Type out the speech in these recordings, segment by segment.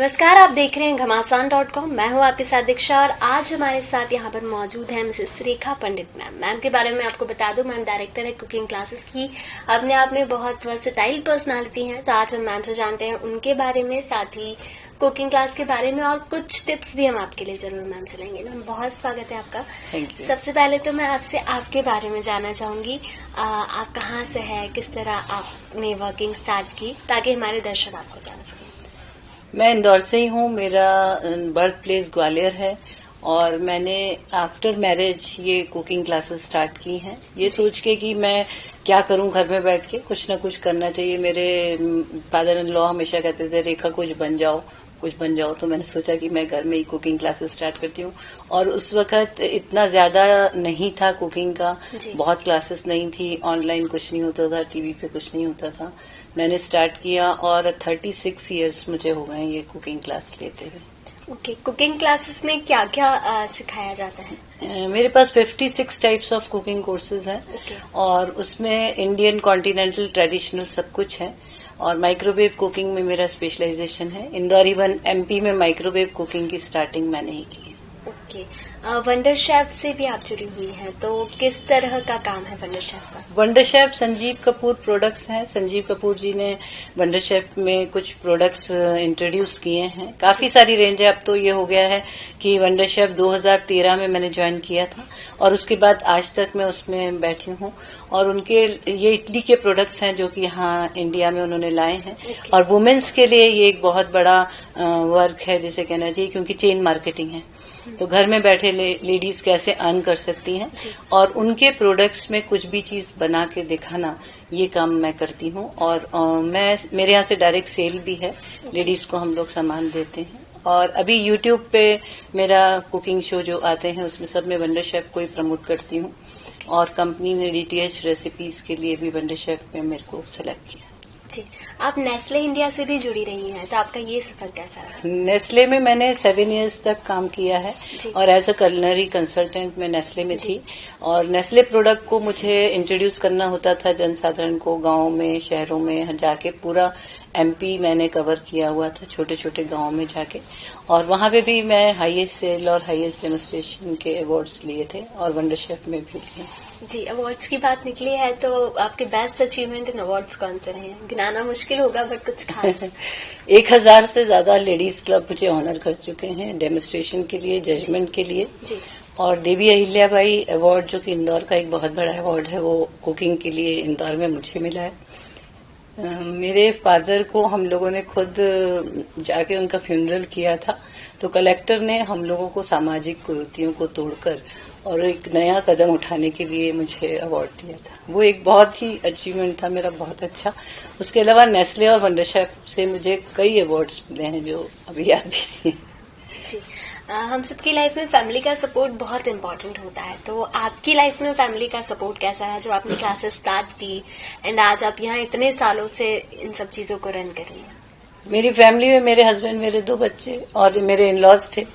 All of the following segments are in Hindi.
नमस्कार, आप देख रहे हैं घमासान.com। मैं हूं आपके साथ दीक्षा और आज हमारे साथ यहाँ पर मौजूद है मिसेस रेखा पंडित मैम के बारे में आपको बता दूं, मैम डायरेक्टर है कुकिंग क्लासेस की। अपने आप में बहुत वर्सेटाइल पर्सनालिटी हैं, तो आज हम मैम से जानते हैं उनके बारे में, साथ ही कुकिंग क्लास के बारे में और कुछ टिप्स भी हम आपके लिए जरूर मैम से लेंगे। मैम बहुत स्वागत है आपका। सबसे पहले तो मैं आपसे आपके बारे में जानना चाहूंगी, आप कहाँ से है, किस तरह आपने वर्किंग स्टार्ट की, ताकि हमारे दर्शक आपको जान सकें। मैं इंदौर से ही हूँ। मेरा बर्थ प्लेस ग्वालियर है और मैंने आफ्टर मैरिज ये कुकिंग क्लासेस स्टार्ट की हैं, ये सोच के कि मैं क्या करूं घर में बैठ के, कुछ ना कुछ करना चाहिए। मेरे फादर इन लॉ हमेशा कहते थे रेखा कुछ बन जाओ कुछ बन जाओ, तो मैंने सोचा कि मैं घर में ही कुकिंग क्लासेस स्टार्ट करती हूँ। और उस वक्त इतना ज्यादा नहीं था कुकिंग का, बहुत क्लासेस नहीं थी, ऑनलाइन कुछ नहीं होता था, टीवी पे कुछ नहीं होता था। मैंने स्टार्ट किया और 36 इयर्स मुझे हो गए ये कुकिंग क्लास लेते हुए। ओके, कुकिंग क्लासेस में क्या क्या सिखाया जाता है? मेरे पास 56 टाइप्स ऑफ कुकिंग कोर्सेज हैं और उसमें इंडियन कॉन्टिनेंटल ट्रेडिशनल सब कुछ है और माइक्रोवेव कुकिंग में मेरा स्पेशलाइजेशन है। इंदौर इवन एमपी में माइक्रोवेव कुकिंग की स्टार्टिंग मैंने ही की। ओके, वंडर शेफ से भी आप जुड़ी हुई हैं, तो किस तरह का काम है वंडर शेफ का? Wonder chef Sanjeev Kapoor products हैं। संजीव कपूर जी ने वंडर शेफ में कुछ प्रोडक्ट्स इंट्रोड्यूस किए हैं। काफी सारी रेंज है, अब तो ये हो गया है कि वंडर शेफ 2013 में मैंने ज्वाइन किया था और उसके बाद आज तक मैं उसमें बैठी हूँ। और उनके ये इटली के प्रोडक्ट्स हैं जो कि यहाँ इंडिया में उन्होंने लाए हैं। और वुमेन्स के लिए ये एक बहुत बड़ा वर्क है जिसे कहना चाहिए, क्योंकि चेन मार्केटिंग है, तो घर में बैठे लेडीज कैसे अर्न कर सकती हैं और उनके प्रोडक्ट्स में कुछ भी चीज बना के दिखाना, ये काम मैं करती हूँ। और मेरे यहाँ से डायरेक्ट सेल भी है, लेडीज को हम लोग सामान देते हैं। और अभी यूट्यूब पे मेरा कुकिंग शो जो आते हैं उसमें सब में वंडर शेफ को ही प्रमोट करती हूँ और कंपनी ने डीटीएच रेसिपीज के लिए भी वंडर शेफ में मेरे को सेलेक्ट किया। जी, आप नेस्ले इंडिया से भी जुड़ी रही हैं, तो आपका ये सफर कैसा रहा? नेस्ले में मैंने 7 इयर्स तक काम किया है और एज अ कलनरी कंसल्टेंट मैं नेस्ले में थी। और नेस्ले प्रोडक्ट को मुझे इंट्रोड्यूस करना होता था जनसाधारण को, गांव में, शहरों में जाके। पूरा एमपी मैंने कवर किया हुआ था, छोटे छोटे गांव में जाके, और वहां पे भी मैं हाईएस्ट सेल और हाईएस्ट डेमोन्स्ट्रेशन के अवार्ड्स लिए थे और वंडर शेफ में भी लिए। जी, अवार्ड्स की बात निकली है तो आपके बेस्ट अचीवमेंट इन अवार्ड्स कौन से रहे हैं? गिनाना मुश्किल होगा बट कुछ खास। 1000 से ज्यादा लेडीज क्लब मुझे ऑनर कर चुके हैं डेमोन्स्ट्रेशन के लिए, जजमेंट के लिए। और देवी अहिल्याबाई अवार्ड जो कि इंदौर का एक बहुत बड़ा अवार्ड है, वो कुकिंग के लिए इंदौर में मुझे मिला है। मेरे फादर को हम लोगों ने खुद जाके उनका फ्यूनरल किया था, तो कलेक्टर ने हम लोगों को सामाजिक कुरीतियों को तोड़कर और एक नया कदम उठाने के लिए मुझे अवार्ड दिया था। वो एक बहुत ही अचीवमेंट था मेरा, बहुत अच्छा। उसके अलावा नेस्ले और वंडर शेफ से मुझे कई अवार्ड्स मिले हैं जो अभी याद भी नहीं है। जी, हम सबकी लाइफ में फैमिली का सपोर्ट बहुत इम्पोर्टेंट होता है, तो आपकी लाइफ में फैमिली का सपोर्ट कैसा है जो आपने क्लासेस स्टार्ट की एंड आज आप यहाँ इतने सालों से इन सब चीजों को रन कर रही हैं? मेरी फैमिली में मेरे हस्बैंड, मेरे 2 बच्चे और मेरे इन-लॉज थे,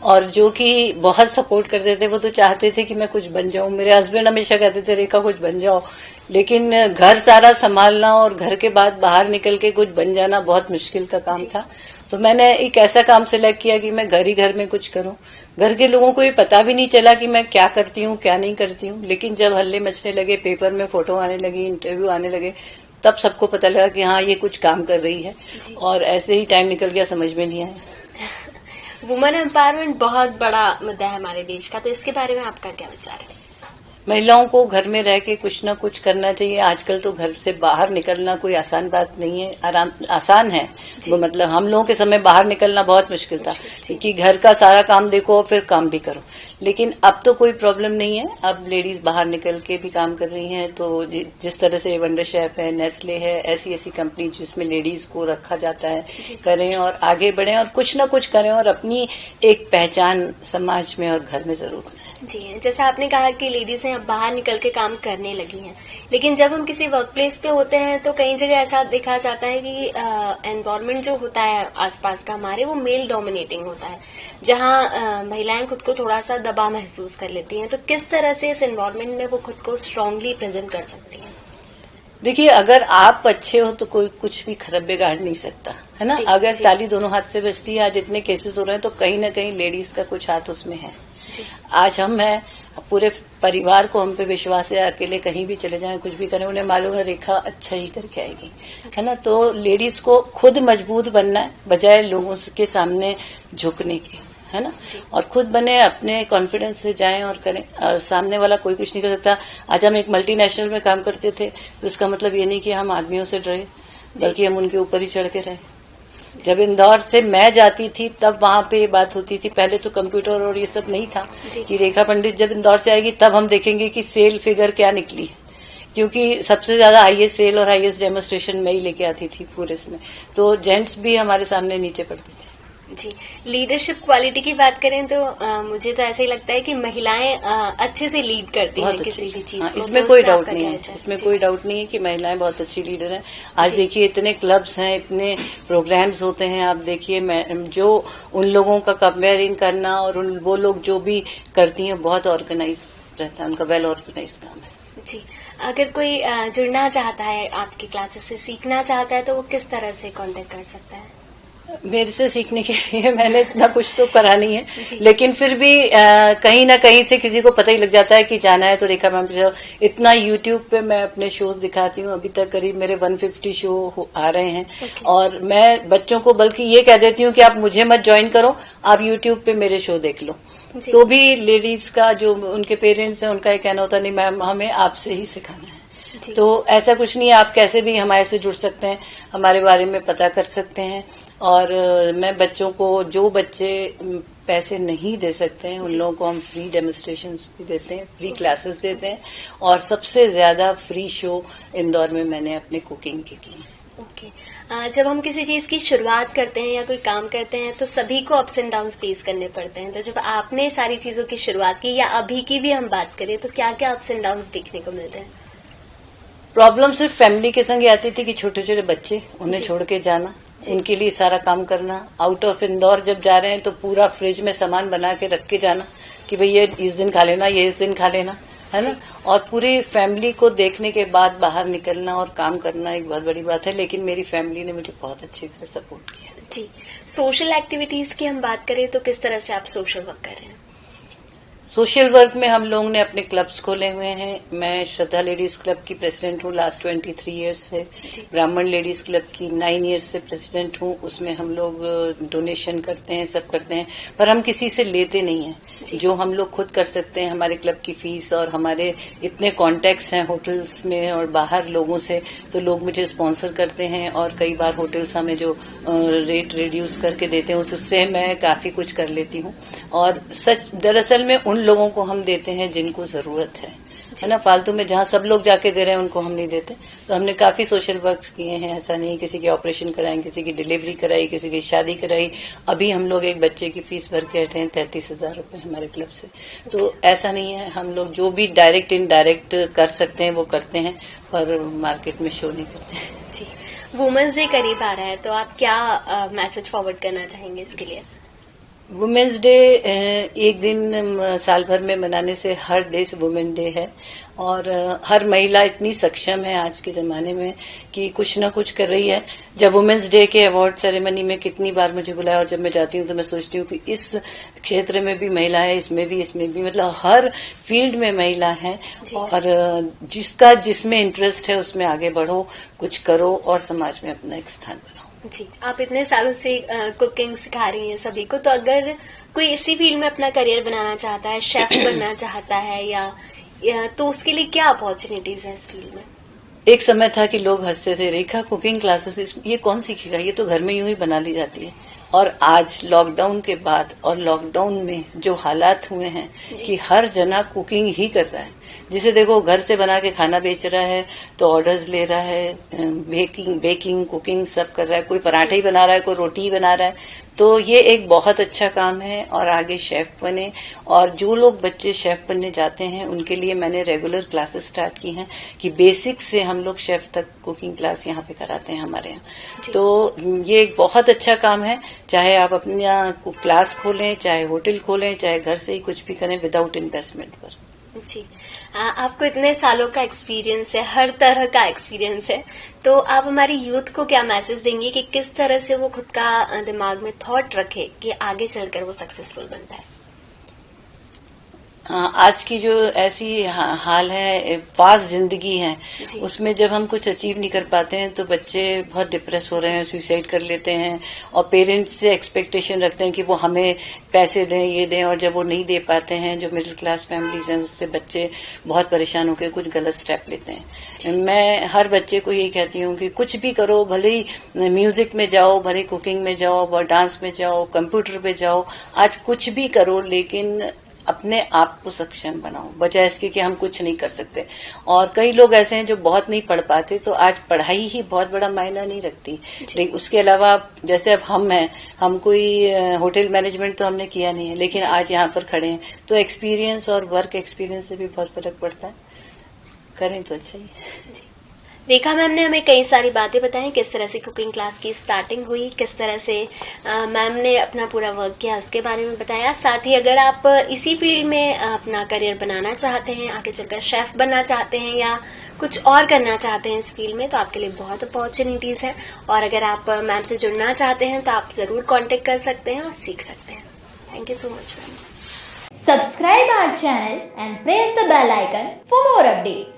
और जो कि बहुत सपोर्ट करते थे। वो तो चाहते थे कि मैं कुछ बन जाऊं। मेरे हस्बैंड हमेशा कहते थे रेखा कुछ बन जाओ, लेकिन घर सारा संभालना और घर के बाद बाहर निकल के कुछ बन जाना बहुत मुश्किल का काम था। तो मैंने एक ऐसा काम सिलेक्ट किया कि मैं घर ही घर में कुछ करूं। घर के लोगों को ये पता भी नहीं चला कि मैं क्या करती हूँ क्या नहीं करती हूँ, लेकिन जब हल्ले मचने लगे, पेपर में फोटो आने लगी, इंटरव्यू आने लगे, तब सबको पता लगा कि हाँ ये कुछ काम कर रही है। और ऐसे ही टाइम निकल गया, समझ में नहीं आया। वुमेन एम्पावरमेंट बहुत बड़ा मुद्दा है हमारे देश का, तो इसके बारे में आपका क्या विचार है? महिलाओं को घर में रह के कुछ ना कुछ करना चाहिए। आजकल तो घर से बाहर निकलना कोई आसान बात नहीं है, आसान है वो, मतलब हम लोगों के समय बाहर निकलना बहुत मुश्किल था कि घर का सारा काम देखो और फिर काम भी करो। लेकिन अब तो कोई प्रॉब्लम नहीं है, अब लेडीज बाहर निकल के भी काम कर रही हैं। तो जिस तरह से वंडर शेफ है, नेस्ले है, ऐसी ऐसी कंपनी जिसमें लेडीज को रखा जाता है, करें और आगे बढ़ें और कुछ ना कुछ करें और अपनी एक पहचान समाज में और घर में जरूर बनाएं। जी, जैसा आपने कहा कि लेडीज अब बाहर निकल के काम करने लगी हैं, लेकिन जब हम किसी वर्क प्लेस पे होते हैं तो कई जगह ऐसा देखा जाता है कि एनवायरमेंट जो होता है आसपास का हमारे, वो मेल डोमिनेटिंग होता है, जहां महिलाएं खुद को थोड़ा सा दबा महसूस कर लेती हैं। तो किस तरह से इस एनवायरमेंट में वो खुद को स्ट्रांगली प्रेजेंट कर सकती हैं? देखिए, अगर आप अच्छे हो तो कोई कुछ भी खराब बिगाड़ नहीं सकता, है ना। अगर ताली दोनों हाथ से बजती है, आज इतने केसेस हो रहे हैं तो कहीं ना कहीं लेडीज का कुछ हाथ उसमें है। आज हम हैं, पूरे परिवार को हम पे विश्वास है, अकेले कहीं भी चले जाएं, कुछ भी करें, उन्हें मालूम है रेखा अच्छा ही करके आएगी, है ना। तो लेडीज को खुद मजबूत बनना है बजाय लोगों के सामने झुकने के, है ना। और खुद बने, अपने कॉन्फिडेंस से जाएं और करें, और सामने वाला कोई कुछ नहीं कर सकता। आज हम एक मल्टीनेशनल में काम करते थे तो इसका मतलब ये नहीं कि हम आदमियों से डरे, बल्कि हम उनके ऊपर ही चढ़ के रहे। जब इंदौर से मैं जाती थी तब वहां पे ये बात होती थी, पहले तो कंप्यूटर और ये सब नहीं था कि रेखा पंडित जब इंदौर से आएगी तब हम देखेंगे कि सेल फिगर क्या निकली, क्योंकि सबसे ज्यादा हाईएस्ट सेल और हाईएस्ट डेमोन्स्ट्रेशन मैं ही लेके आती थी पूरे इसमें। तो जेंट्स भी हमारे सामने नीचे पड़ते थे। जी, लीडरशिप क्वालिटी की बात करें तो मुझे तो ऐसा ही लगता है कि महिलाएं अच्छे से लीड करती हैं किसी भी चीज को। इसमें कोई डाउट नहीं है, इसमें कोई डाउट नहीं है कि महिलाएं बहुत अच्छी लीडर हैं। आज देखिए इतने क्लब्स हैं, इतने प्रोग्राम्स होते हैं, आप देखिए जो उन लोगों का कंपेयरिंग करना और वो लोग जो भी करती हैं बहुत ऑर्गेनाइज रहता है, उनका वेल ऑर्गेनाइज काम है। जी, अगर कोई जुड़ना चाहता है आपकी क्लासेस से, सीखना चाहता है, तो वो किस तरह से कांटेक्ट कर सकता है? मेरे से सीखने के लिए मैंने इतना कुछ तो करा नहीं है, लेकिन फिर भी कहीं ना कहीं से किसी को पता ही लग जाता है कि जाना है तो रेखा मैम पे। इतना यूट्यूब पे मैं अपने शोज दिखाती हूँ, अभी तक करीब मेरे 150 शो आ रहे हैं। और मैं बच्चों को बल्कि ये कह देती हूँ कि आप मुझे मत ज्वाइन करो, आप यूट्यूब पे मेरे शो देख लो। तो भी लेडीज का जो उनके पेरेंट्स हैं उनका ये कहना होता नहीं मैम हमें आपसे ही सिखाना है। तो ऐसा कुछ नहीं है, आप कैसे भी हमारे से जुड़ सकते हैं, हमारे बारे में पता कर सकते हैं। और मैं बच्चों को, जो बच्चे पैसे नहीं दे सकते हैं उन लोगों को हम फ्री डेमोन्स्ट्रेशंस भी देते हैं, फ्री क्लासेस देते हैं, और सबसे ज्यादा फ्री शो इंदौर में मैंने अपने कुकिंग के किए। ओके, जब हम किसी चीज की शुरुआत करते हैं या कोई काम करते हैं तो सभी को अप्स एंड डाउन फेस करने पड़ते हैं। तो जब आपने सारी चीजों की शुरुआत की या अभी की भी हम बात करें तो क्या क्या अप्स एंड डाउन देखने को मिलते हैं? प्रॉब्लम सिर्फ फैमिली के संग आती थी कि छोटे छोटे बच्चे, उन्हें छोड़ के जाना, उनके लिए सारा काम करना। आउट ऑफ इंदौर जब जा रहे हैं तो पूरा फ्रिज में सामान बना के रख के जाना कि भाई ये इस दिन खा लेना, ये इस दिन खा लेना, है ना। और पूरी फैमिली को देखने के बाद बाहर निकलना और काम करना एक बहुत बड़ी बात है, लेकिन मेरी फैमिली ने मुझे बहुत अच्छी तरह सपोर्ट किया। जी, सोशल एक्टिविटीज की हम बात करें तो किस तरह से आप सोशल वर्क कर रहे हैं? सोशल वर्क में हम लोगों ने अपने क्लब्स खोले हुए हैं। मैं श्रद्धा लेडीज क्लब की प्रेसिडेंट हूँ लास्ट 23 ईयर्स से। ब्राह्मण लेडीज क्लब की 9 ईयर्स से प्रेसिडेंट हूँ। उसमें हम लोग डोनेशन करते हैं, सब करते हैं, पर हम किसी से लेते नहीं हैं। जो हम लोग खुद कर सकते हैं, हमारे क्लब की फीस और हमारे इतने कॉन्टेक्ट्स हैं होटल्स में और बाहर लोगों से, तो लोग मुझे स्पॉन्सर करते हैं और कई बार होटल्स हमें जो रेट रिड्यूस करके देते हैं उससे मैं काफी कुछ कर लेती हूँ। और सच दरअसल में उन लोगों को हम देते हैं जिनको जरूरत है ना। फालतू में जहाँ सब लोग जाके दे रहे हैं उनको हम नहीं देते। तो हमने काफी सोशल वर्क किए हैं। ऐसा नहीं किसी के ऑपरेशन कराएं, किसी की डिलीवरी कराई, किसी की शादी कराई। अभी हम लोग एक बच्चे की फीस भर के हटे हैं 33,000 रुपए हमारे क्लब से। तो ऐसा नहीं है, हम लोग जो भी डायरेक्ट इनडायरेक्ट कर सकते हैं वो करते हैं, पर मार्केट में शो नहीं करते हैं। जी, वुमेन्स डे करीब आ रहा है तो आप क्या मैसेज फॉरवर्ड करना चाहेंगे इसके लिए? वुमेन्स डे एक दिन साल भर में मनाने से, हर डे वुमेन डे है। और हर महिला इतनी सक्षम है आज के जमाने में कि कुछ ना कुछ कर रही है। जब वुमेन्स डे के अवार्ड सेरेमनी में कितनी बार मुझे बुलाया, और जब मैं जाती हूँ तो मैं सोचती हूँ कि इस क्षेत्र में भी महिला है, इसमें भी, मतलब हर फील्ड में महिला है। और जिसका जिसमें इंटरेस्ट है उसमें आगे बढ़ो, कुछ करो और समाज में अपना एक स्थान बनाओ। जी, आप इतने सालों से कुकिंग सिखा रही हैं सभी को, तो अगर कोई इसी फील्ड में अपना करियर बनाना चाहता है, शेफ बनना चाहता है या तो उसके लिए क्या अपॉर्चुनिटीज हैं इस फील्ड में? एक समय था कि लोग हंसते थे, रेखा कुकिंग क्लासेस ये कौन सीखेगा, ये तो घर में यूं ही बना ली जाती है। और आज लॉकडाउन के बाद और लॉकडाउन में जो हालात हुए हैं कि हर जना कुकिंग ही कर रहा है। जिसे देखो घर से बना के खाना बेच रहा है, तो ऑर्डर्स ले रहा है, बेकिंग कुकिंग सब कर रहा है। कोई पराठे ही बना रहा है, कोई रोटी ही बना रहा है। तो ये एक बहुत अच्छा काम है और आगे शेफ बने। और जो लोग बच्चे शेफ बनने जाते हैं उनके लिए मैंने रेगुलर क्लासेस स्टार्ट की हैं कि बेसिक से हम लोग शेफ तक कुकिंग क्लास यहाँ पे कराते हैं हमारे यहाँ। तो ये एक बहुत अच्छा काम है। चाहे आप अपनी क्लास खोलें, चाहे होटल खोलें, चाहे घर से ही कुछ भी करें, विदाउट इन्वेस्टमेंट पर। जी, आपको इतने सालों का एक्सपीरियंस है, हर तरह का एक्सपीरियंस है, तो आप हमारी यूथ को क्या मैसेज देंगे कि किस तरह से वो खुद का दिमाग में थॉट रखे कि आगे चलकर वो सक्सेसफुल बनता है? आज की जो ऐसी हाल है, फास्ट जिंदगी है, उसमें जब हम कुछ अचीव नहीं कर पाते हैं तो बच्चे बहुत डिप्रेस हो रहे हैं, सुसाइड कर लेते हैं और पेरेंट्स से एक्सपेक्टेशन रखते हैं कि वो हमें पैसे दें, ये दें, और जब वो नहीं दे पाते हैं, जो मिडिल क्लास फैमिलीज हैं, उससे बच्चे बहुत परेशान होकर कुछ गलत स्टेप लेते हैं। मैं हर बच्चे को यही कहती हूँ कि कुछ भी करो, भले ही म्यूजिक में जाओ, भले कुकिंग में जाओ, डांस में जाओ, कंप्यूटर पे जाओ, आज कुछ भी करो, लेकिन अपने आप को सक्षम बनाओ, बजाय इसके कि हम कुछ नहीं कर सकते। और कई लोग ऐसे हैं जो बहुत नहीं पढ़ पाते, तो आज पढ़ाई ही बहुत बड़ा मायना नहीं रखती। लेकिन उसके अलावा जैसे अब हम हैं, हम कोई होटल मैनेजमेंट तो हमने किया नहीं है, लेकिन आज यहाँ पर खड़े हैं, तो एक्सपीरियंस और वर्क एक्सपीरियंस से भी बहुत फर्क पड़ता है। करें तो अच्छा ही। रेखा मैम ने हमें कई सारी बातें बताई, किस तरह से कुकिंग क्लास की स्टार्टिंग हुई, किस तरह से मैम ने अपना पूरा वर्क किया, उसके बारे में बताया। साथ ही अगर आप इसी फील्ड में अपना करियर बनाना चाहते हैं, आगे चलकर शेफ बनना चाहते हैं या कुछ और करना चाहते हैं इस फील्ड में, तो आपके लिए बहुत अपॉर्चुनिटीज हैं। और अगर आप मैम से जुड़ना चाहते हैं तो आप जरूर कॉन्टेक्ट कर सकते हैं और सीख सकते हैं। Thank you so much ma'am. Subscribe our channel and press the bell icon for more updates.